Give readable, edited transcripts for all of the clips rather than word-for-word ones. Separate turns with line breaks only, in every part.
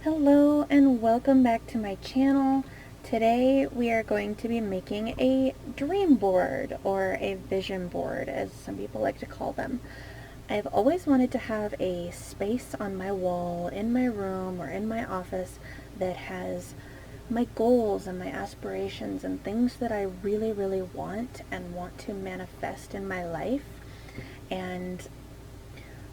Hello and welcome back to my channel. Today we are going to be making a dream board, or a vision board as some people like to call them. I've always wanted to have a space on my wall in my room or in my office that has my goals and my aspirations and things that I really want and want to manifest in my life. And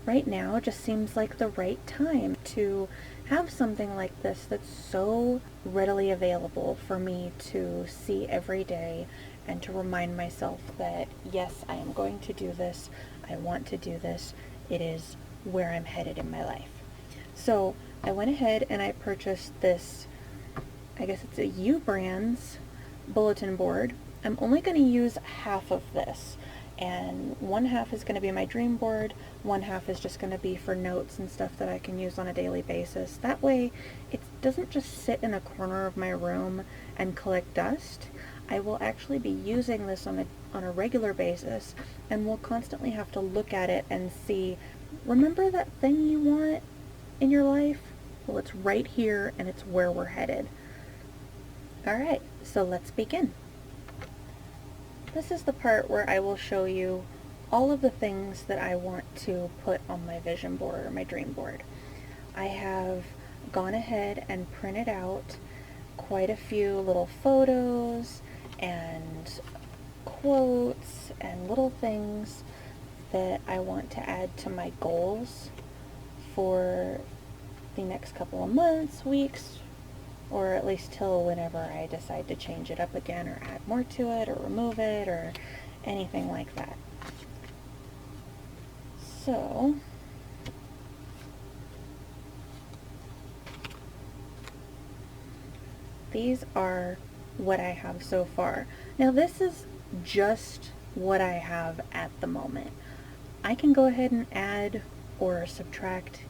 right now just seems like the right time to have something like this that's so readily available for me to see every day and to remind myself that yes, I am going to do this, I want to do this, it is where I'm headed in my life. So I went ahead and I purchased this, I guess it's a U Brands bulletin board. I'm only going to use half of this, and one half is going to be my dream board, one half is just going to be for notes and stuff that I can use on a daily basis. That way it doesn't just sit in a corner of my room and collect dust. I will actually be using this on a regular basis, and will constantly have to look at it and see, remember that thing you want in your life? Well, it's right here and it's where we're headed. Alright, so let's begin. This is the part where I will show you all of the things that I want to put on my vision board or my dream board. I have gone ahead and printed out quite a few little photos and quotes and little things that I want to add to my goals for the next couple of months, weeks, or at least till whenever I decide to change it up again or add more to it or remove it or anything like that. So these are what I have so far. Now this is just what I have at the moment. I can go ahead and add or subtract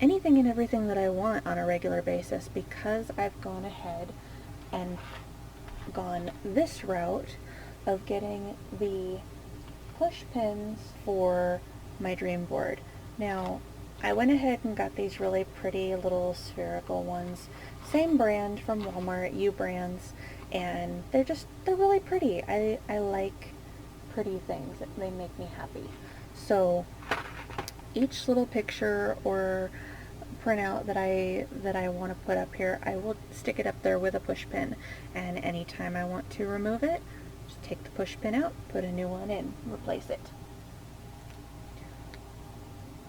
anything and everything that I want on a regular basis, because I've gone ahead and gone this route of getting the push pins for my dream board. Now, I went ahead and got these really pretty little spherical ones, same brand from Walmart, U Brands, and they're really pretty. I like pretty things. They make me happy. So each little picture or printout that I want to put up here, I will stick it up there with a push pin, and anytime I want to remove it, just take the push pin out, put a new one in, replace it.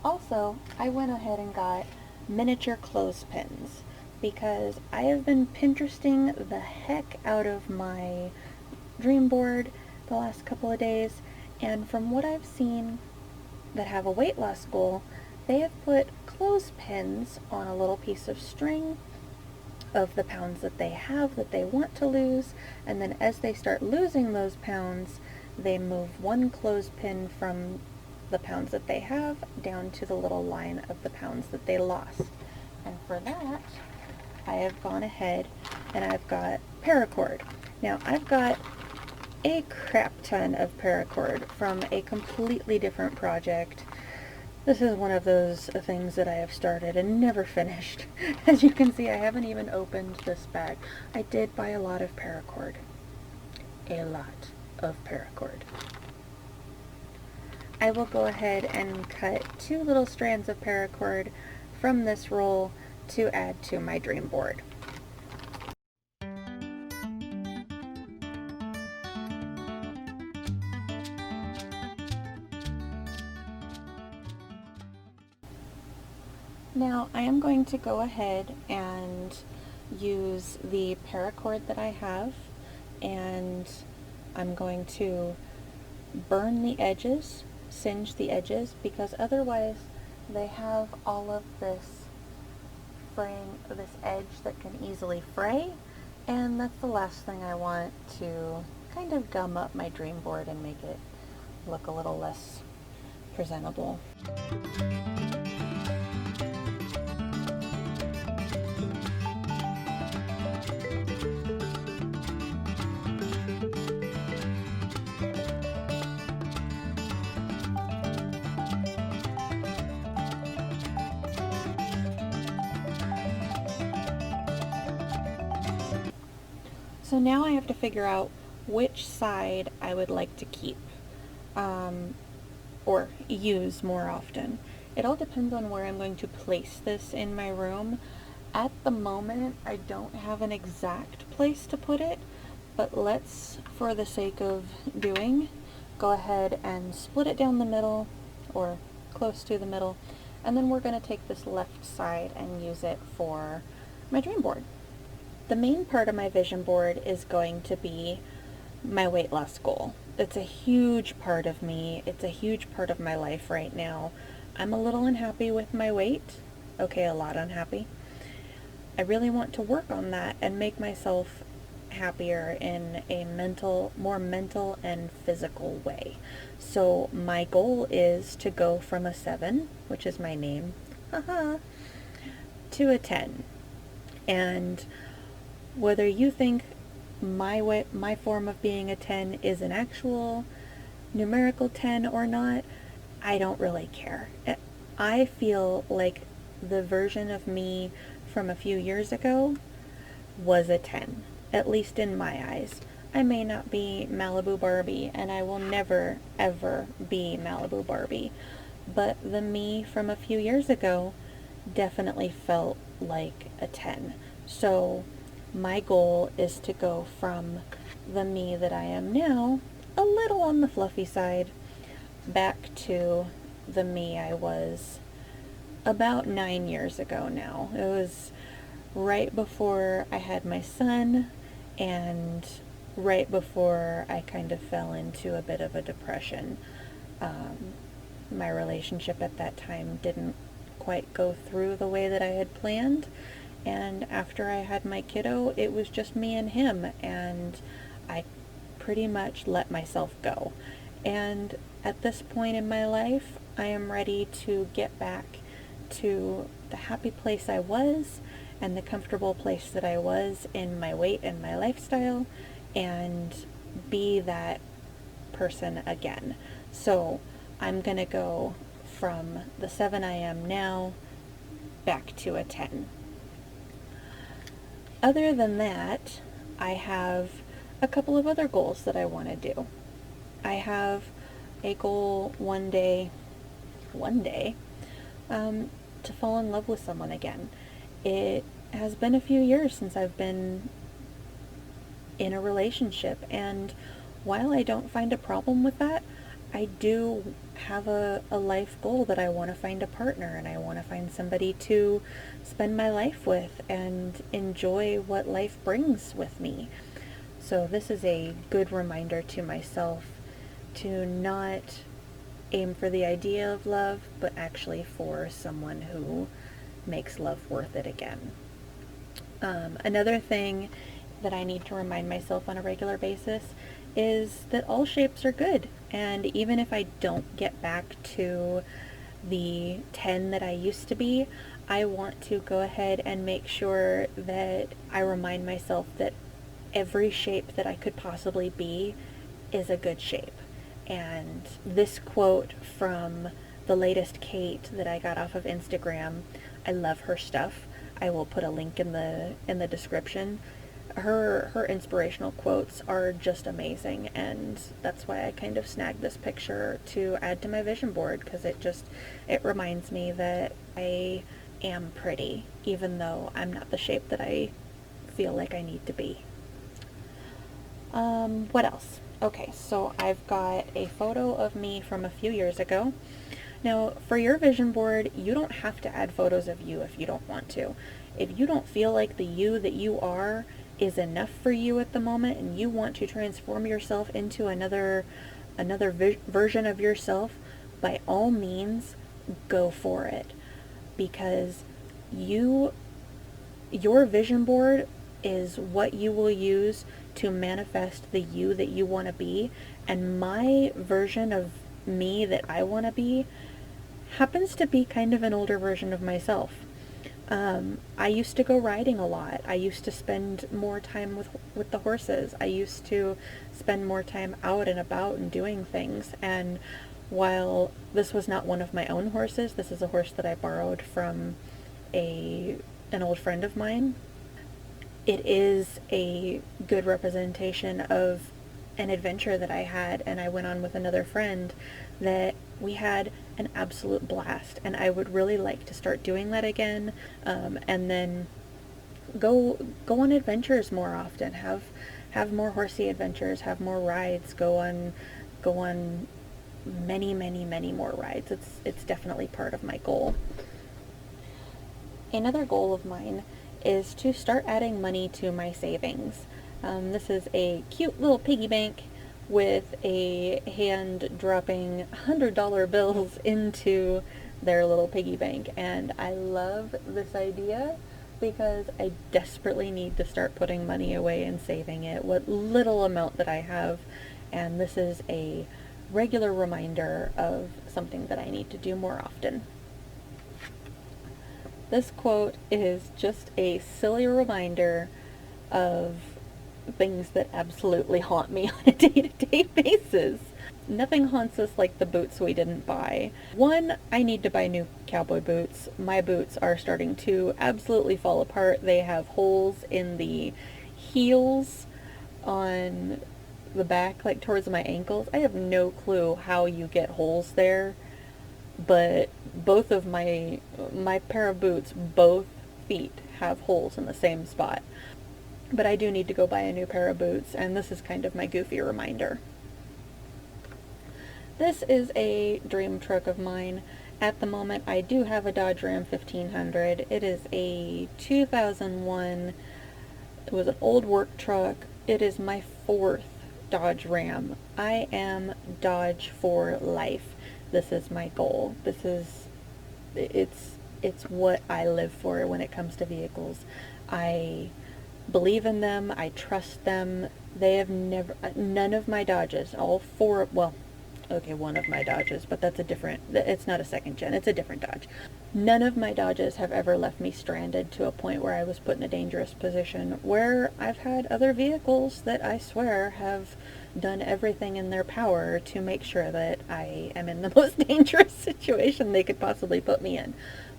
Also, I went ahead and got miniature clothespins, because I have been Pinteresting the heck out of my dream board the last couple of days, and from what I've seen that have a weight loss goal, they have put clothespins on a little piece of string of the pounds that they have that they want to lose, and then as they start losing those pounds, they move one clothespin from the pounds that they have down to the little line of the pounds that they lost. And for that, I have gone ahead and I've got paracord. Now, I've got a crap ton of paracord from a completely different project. This is one of those things that I have started and never finished. As you can see, I haven't even opened this bag. I did buy a lot of paracord. A lot of paracord. I will go ahead and cut 2 little strands of paracord from this roll to add to my dream board. Now I am going to go ahead and use the paracord that I have, and I'm going to burn the edges, singe the edges, because otherwise they have all of this fraying, this edge that can easily fray, and that's the last thing I want to kind of gum up my dream board and make it look a little less presentable. So now I have to figure out which side I would like to keep, or use more often. It all depends on where I'm going to place this in my room. At the moment, I don't have an exact place to put it, but let's, for the sake of doing, go ahead and split it down the middle, or close to the middle, and then we're going to take this left side and use it for my dream board. The main part of my vision board is going to be my weight loss goal. It's a huge part of me. It's a huge part of my life right now. I'm a little unhappy with my weight. Okay, a lot unhappy. I really want to work on that and make myself happier in a more mental and physical way. So my goal is to go from a 7, which is my name, haha, to a 10. And whether you think my form of being a 10 is an actual numerical 10 or not, I don't really care. I feel like the version of me from a few years ago was a 10, at least in my eyes. I may not be Malibu Barbie, and I will never, ever be Malibu Barbie, but the me from a few years ago definitely felt like a 10. So my goal is to go from the me that I am now, a little on the fluffy side, back to the me I was about 9 years ago now. It was right before I had my son, and right before I kind of fell into a bit of a depression. My relationship at that time didn't quite go through the way that I had planned, and after I had my kiddo, it was just me and him, and I pretty much let myself go. And at this point in my life, I am ready to get back to the happy place I was and the comfortable place that I was in my weight and my lifestyle, and be that person again. So I'm gonna go from the 7 I am now back to a 10. Other than that, I have a couple of other goals that I want to do. I have a goal one day, to fall in love with someone again. It has been a few years since I've been in a relationship, and while I don't find a problem with that, I do have a life goal that I want to find a partner, and I want to find somebody to spend my life with and enjoy what life brings with me. So this is a good reminder to myself to not aim for the idea of love, but actually for someone who makes love worth it again. Another thing that I need to remind myself on a regular basis is that all shapes are good, and even if I don't get back to the 10 that I used to be, I want to go ahead and make sure that I remind myself that every shape that I could possibly be is a good shape. And this quote from the latest Kate that I got off of Instagram, I love her stuff. I will put a link in the description. Her inspirational quotes are just amazing, and that's why I kind of snagged this picture to add to my vision board, because it reminds me that I am pretty, even though I'm not the shape that I feel like I need to be. What else? Okay, so I've got a photo of me from a few years ago. Now, for your vision board, you don't have to add photos of you if you don't want to. If you don't feel like the you that you are is enough for you at the moment, and you want to transform yourself into another version of yourself, by all means, go for it. Because your vision board is what you will use to manifest the you that you want to be, and my version of me that I want to be happens to be kind of an older version of myself. I used to go riding a lot. I used to spend more time with the horses. I used to spend more time out and about and doing things. And while this was not one of my own horses, this is a horse that I borrowed from an old friend of mine. it is a good representation of an adventure that I had and I went on with another friend that we had an absolute blast, and I would really like to start doing that again, and then go on adventures more often, have more horsey adventures, have more rides, go on many, many, many more rides. It's definitely part of my goal. Another goal of mine is to start adding money to my savings. This is a cute little piggy bank with a hand dropping $100 bills into their little piggy bank, and I love this idea because I desperately need to start putting money away and saving it, what little amount that I have, and this is a regular reminder of something that I need to do more often. This quote is just a silly reminder of things that absolutely haunt me on a day-to-day basis. Nothing haunts us like the boots we didn't buy. One, I need to buy new cowboy boots. My boots are starting to absolutely fall apart. They have holes in the heels on the back, like towards my ankles. I have no clue how you get holes there, but both of my pair of boots, both feet have holes in the same spot. But I do need to go buy a new pair of boots, and this is kind of my goofy reminder. This is a dream truck of mine. At the moment, I do have a Dodge Ram 1500. It is a 2001. It was an old work truck. It is my fourth Dodge Ram. I am Dodge for life. This is my goal. It's what I live for when it comes to vehicles. I believe in them. I trust them. They have never, none of my Dodges, all four, well, okay, one of my Dodges, but that's a different, it's not a second gen, it's a different Dodge. None of my Dodges have ever left me stranded to a point where I was put in a dangerous position, where I've had other vehicles that I swear have done everything in their power to make sure that I am in the most dangerous situation they could possibly put me in.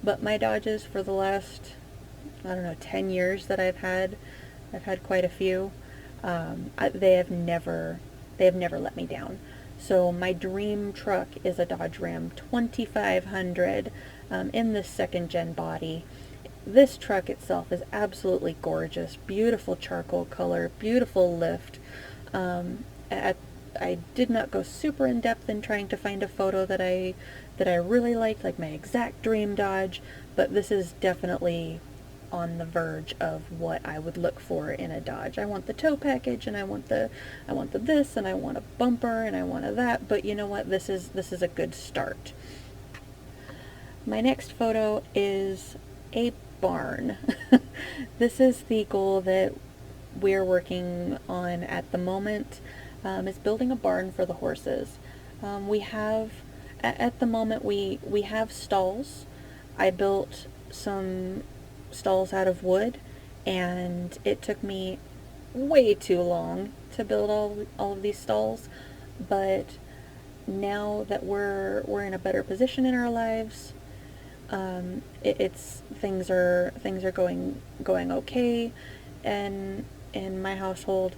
But my Dodges for the last, I don't know, 10 years that I've had quite a few, they have never let me down. So my dream truck is a Dodge Ram 2500 in the second gen body. This truck itself is absolutely gorgeous, beautiful charcoal color, beautiful lift. I did not go super in depth in trying to find a photo that I really liked, like my exact dream Dodge, but this is definitely on the verge of what I would look for in a Dodge. I want the tow package, and I want the this, and I want a bumper, and I want a that, but you know what? This is a good start. My next photo is a barn. This is the goal that we're working on at the moment, is building a barn for the horses. We have, at the moment, we have stalls. I built some stalls out of wood, and it took me way too long to build all of these stalls, but now that we're in a better position in our lives, it's things are going okay, and in my household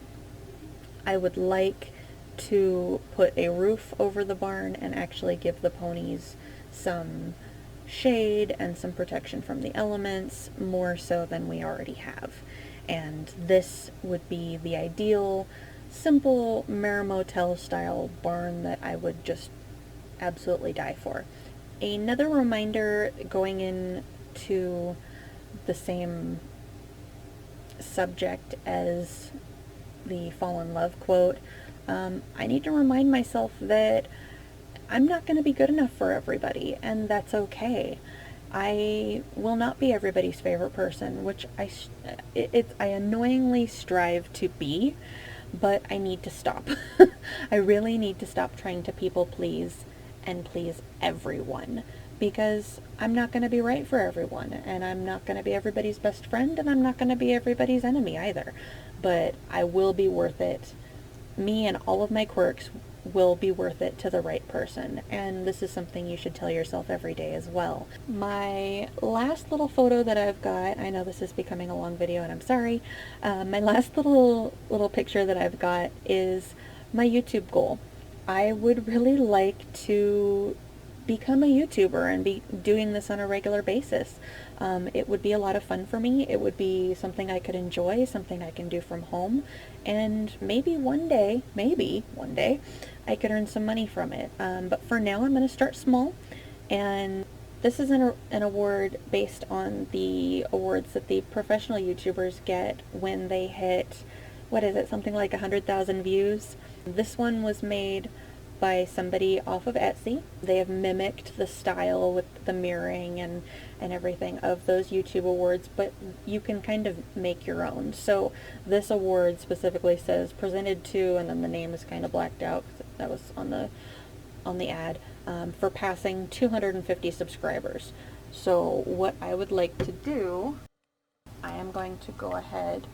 I would like to put a roof over the barn and actually give the ponies some shade and some protection from the elements, more so than we already have. And this would be the ideal, simple Maramotel style barn that I would just absolutely die for. Another reminder, going into the same subject as the fall in love quote, I need to remind myself that I'm not going to be good enough for everybody, and that's okay. I will not be everybody's favorite person, which I annoyingly strive to be, but I need to stop. I really need to stop trying to people please and please everyone, because I'm not going to be right for everyone, and I'm not going to be everybody's best friend, and I'm not going to be everybody's enemy either. But I will be worth it. Me and all of my quirks will be worth it to the right person. And this is something you should tell yourself every day as well. My last little photo that I've got, I know this is becoming a long video and I'm sorry, my last little picture that I've got is my YouTube goal. I would really like to become a YouTuber and be doing this on a regular basis. It would be a lot of fun for me. It would be something I could enjoy, something I can do from home, and maybe one day, I could earn some money from it. But for now, I'm going to start small, and this is an award based on the awards that the professional YouTubers get when they hit, what is it, something like 100,000 views. This one was made by somebody off of Etsy. They have mimicked the style with the mirroring and everything of those YouTube awards, but you can kind of make your own. So this award specifically says presented to, and then the name is kind of blacked out because that was on the ad, for passing 250 subscribers. So what I would like to do, I am going to go ahead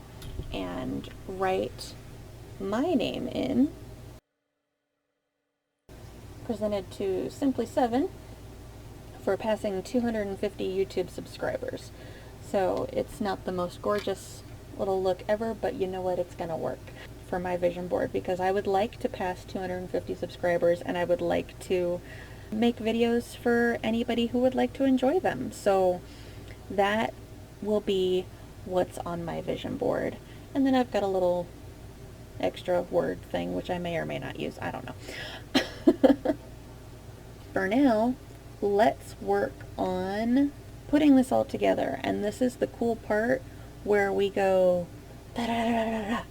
and write my name in. Presented to Simply7 for passing 250 YouTube subscribers. So it's not the most gorgeous little look ever, but you know what, it's gonna work for my vision board because I would like to pass 250 subscribers and I would like to make videos for anybody who would like to enjoy them. So that will be what's on my vision board. And then I've got a little extra word thing which I may or may not use, I don't know. For now, let's work on putting this all together. And this is the cool part where we go da da da da da,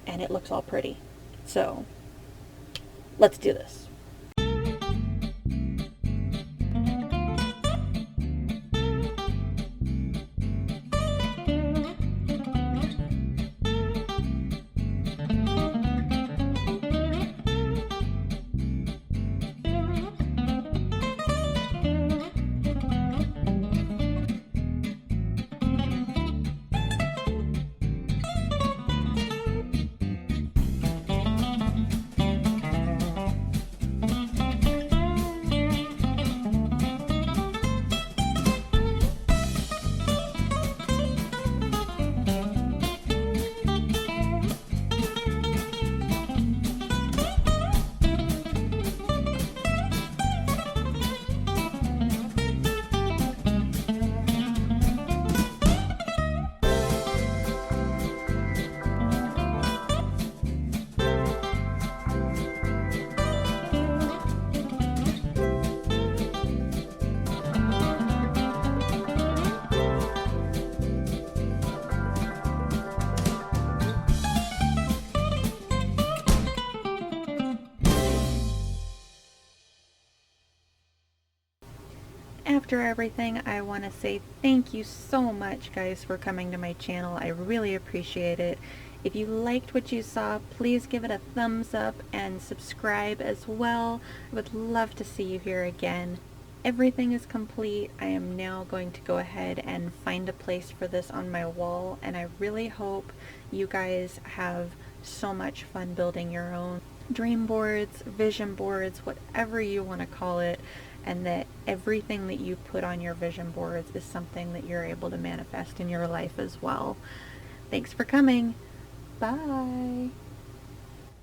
and it looks all pretty. So let's do this. After everything, I want to say thank you so much, guys, for coming to my channel. I really appreciate it. If you liked what you saw, please give it a thumbs up and subscribe as well. I would love to see you here again. Everything is complete. I am now going to go ahead and find a place for this on my wall, and I really hope you guys have so much fun building your own dream boards, vision boards, whatever you want to call it, and that everything that you put on your vision boards is something that you're able to manifest in your life as well. Thanks for coming. Bye.